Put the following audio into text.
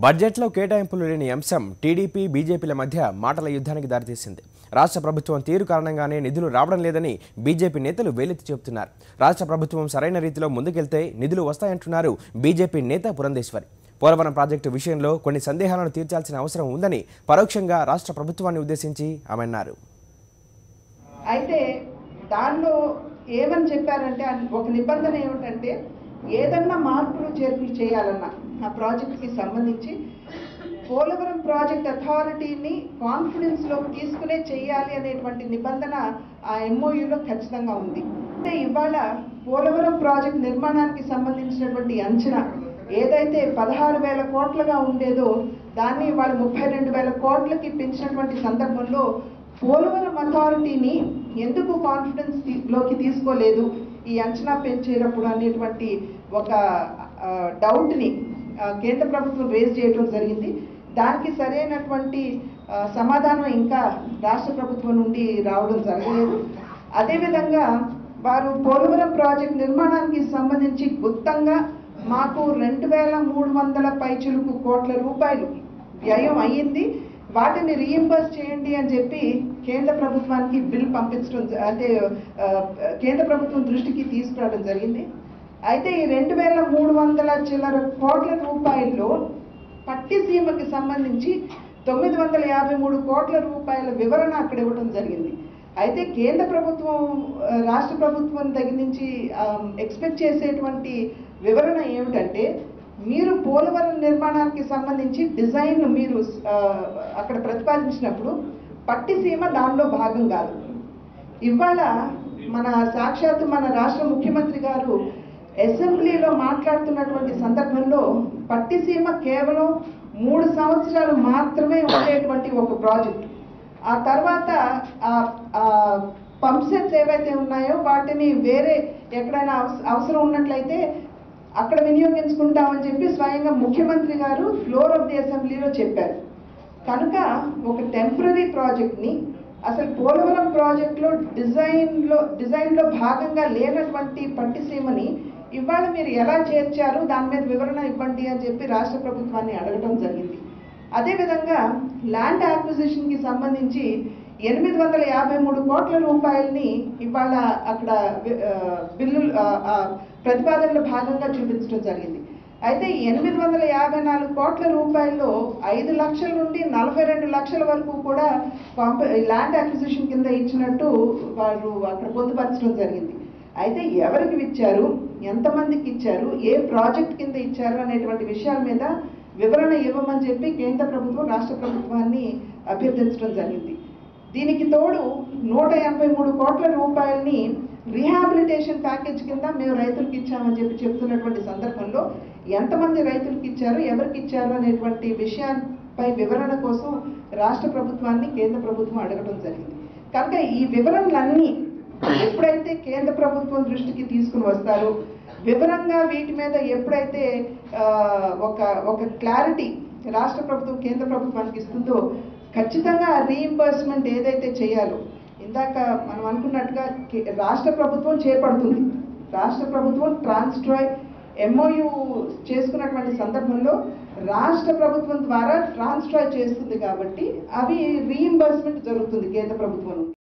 బడ్జెట్లో కేటాయింపులు లేని అంశం టీడీపీ బీజేపీల మధ్య మాటల యుద్ధానికి దారితీసింది. రాష్ట్ర ప్రభుత్వం తీరు కారణంగానే నిధులు రావడం లేదని బీజేపీ నేతలు వేలెత్తి చెబుతున్నారు. రాష్ట్ర ప్రభుత్వం సరైన రీతిలో ముందుకెళ్తే నిధులు వస్తాయంటున్నారు బీజేపీ నేత పురంధేశ్వరి. పోలవరం ప్రాజెక్టు విషయంలో కొన్ని సందేహాలను తీర్చాల్సిన అవసరం ఉందని పరోక్షంగా రాష్ట్ర ప్రభుత్వాన్ని ఉద్దేశించి ఆమె అన్నారు. అయితే దానిలో ఏమని చెప్పారంటే ఒక నిబంధన ఏమిటంటే ఏదన్నా మార్పులు చేర్పులు చేయాలన్నా ఆ ప్రాజెక్టుకి సంబంధించి పోలవరం ప్రాజెక్ట్ అథారిటీని కాన్ఫిడెన్స్లోకి తీసుకునే చేయాలి అనేటువంటి నిబంధన ఆ ఎంఓయూలో ఖచ్చితంగా ఉంది. అంటే ఇవాళ పోలవరం ప్రాజెక్ట్ నిర్మాణానికి సంబంధించినటువంటి అంచనా ఏదైతే 16,000 కోట్లుగా ఉండేదో దాన్ని ఇవాళ 32,000 కోట్లకి పెంచినటువంటి సందర్భంలో పోలవరం అథారిటీని ఎందుకు కాన్ఫిడెన్స్ లోకి తీసుకోలేదు ఈ అంచనా పెంచేటప్పుడు అనేటువంటి ఒక డౌట్ని కేంద్ర ప్రభుత్వం రేజ్ చేయడం జరిగింది. దానికి సరైనటువంటి సమాధానం ఇంకా రాష్ట్ర ప్రభుత్వం నుండి రావడం జరగలేదు. అదేవిధంగా వారు పోలవరం ప్రాజెక్ట్ నిర్మాణానికి సంబంధించి గుప్తంగా మాకు 2,300 పైచిలుకు కోట్ల రూపాయలు వ్యయం అయ్యింది, వాటిని రీయింబర్స్ చేయండి అని చెప్పి కేంద్ర ప్రభుత్వానికి బిల్ పంపించడం, అంటే కేంద్ర ప్రభుత్వం దృష్టికి తీసుకురావడం జరిగింది. అయితే ఈ 2,300 చిల్లర కోట్ల రూపాయల్లో పట్టిసీమకి సంబంధించి 953 కోట్ల రూపాయల వివరణ అక్కడ ఇవ్వడం జరిగింది. అయితే కేంద్ర ప్రభుత్వం రాష్ట్ర ప్రభుత్వం దగ్గర నుంచి ఎక్స్పెక్ట్ చేసేటువంటి వివరణ ఏమిటంటే మీరు పోలవరం నిర్మాణానికి సంబంధించి డిజైన్ మీరు అక్కడ ప్రతిపాదించినప్పుడు పట్టిసీమ దానిలో భాగం కాదు. ఇవాళ సాక్షాత్తు మన రాష్ట్ర ముఖ్యమంత్రి గారు అసెంబ్లీలో మాట్లాడుతున్నటువంటి సందర్భంలో పట్టిసీమ కేవలం 3 సంవత్సరాలు మాత్రమే ఉండేటువంటి ఒక ప్రాజెక్ట్. ఆ తర్వాత పంప్ సెట్స్ ఏవైతే ఉన్నాయో వాటిని వేరే ఎక్కడైనా అవసరం ఉన్నట్లయితే అక్కడ వినియోగించుకుంటామని చెప్పి స్వయంగా ముఖ్యమంత్రి గారు ఫ్లోర్ ఆఫ్ ది అసెంబ్లీలో చెప్పారు. కనుక ఒక టెంపరీ ప్రాజెక్ట్ని అసలు పోలవరం ప్రాజెక్ట్లో డిజైన్లో భాగంగా లేనటువంటి పట్టిసీమని ఇవాళ మీరు ఎలా చేర్చారు దాని మీద వివరణ ఇవ్వండి అని చెప్పి రాష్ట్ర ప్రభుత్వాన్ని అడగడం జరిగింది. అదేవిధంగా ల్యాండ్ యాక్విజిషన్కి సంబంధించి 853 కోట్ల రూపాయలని ఇవాళ అక్కడ బిల్లులు ప్రతిపాదనలో భాగంగా చూపించడం జరిగింది. అయితే 854 కోట్ల రూపాయల్లో 5 లక్షల నుండి 42 లక్షల వరకు కూడా ల్యాండ్ అక్విజిషన్ కింద ఇచ్చినట్టు వారు అక్కడ పొందుపరచడం జరిగింది. అయితే ఎవరికి ఇచ్చారు, ఎంతమందికి ఇచ్చారు, ఏ ప్రాజెక్ట్ కింద ఇచ్చారు అనేటువంటి విషయాల మీద వివరణ ఇవ్వమని చెప్పి కేంద్ర ప్రభుత్వం రాష్ట్ర ప్రభుత్వాన్ని అభ్యర్థించడం జరిగింది. దీనికి తోడు 183 కోట్ల రూపాయలని రీహాబిలిటేషన్ ప్యాకేజ్ కింద మేము రైతులకు ఇచ్చామని చెప్పి చెప్తున్నటువంటి సందర్భంలో ఎంతమంది రైతులకు ఇచ్చారు, ఎవరికి ఇచ్చారు అనేటువంటి విషయాలపై వివరణ కోసం రాష్ట్ర ప్రభుత్వాన్ని కేంద్ర ప్రభుత్వం అడగడం జరిగింది. కనుక ఈ వివరణలన్నీ ఎప్పుడైతే కేంద్ర ప్రభుత్వం దృష్టికి తీసుకుని వస్తారో, వివరంగా వీటి మీద ఎప్పుడైతే ఒక క్లారిటీ రాష్ట్ర ప్రభుత్వం కేంద్ర ప్రభుత్వానికి ఇస్తుందో ఖచ్చితంగా రీయింబర్స్మెంట్ ఏదైతే చేయాలో ఇందాక మనం అనుకున్నట్టుగా రాష్ట్ర ప్రభుత్వం చేపడుతుంది. రాష్ట్ర ప్రభుత్వం ట్రాన్స్ట్రాయ్ ఎంఓయూ చేసుకున్నటువంటి సందర్భంలో రాష్ట్ర ప్రభుత్వం ద్వారా ట్రాన్స్ట్రాయ్ చేస్తుంది కాబట్టి అవి రీయింబర్స్మెంట్ జరుగుతుంది కేంద్ర ప్రభుత్వం.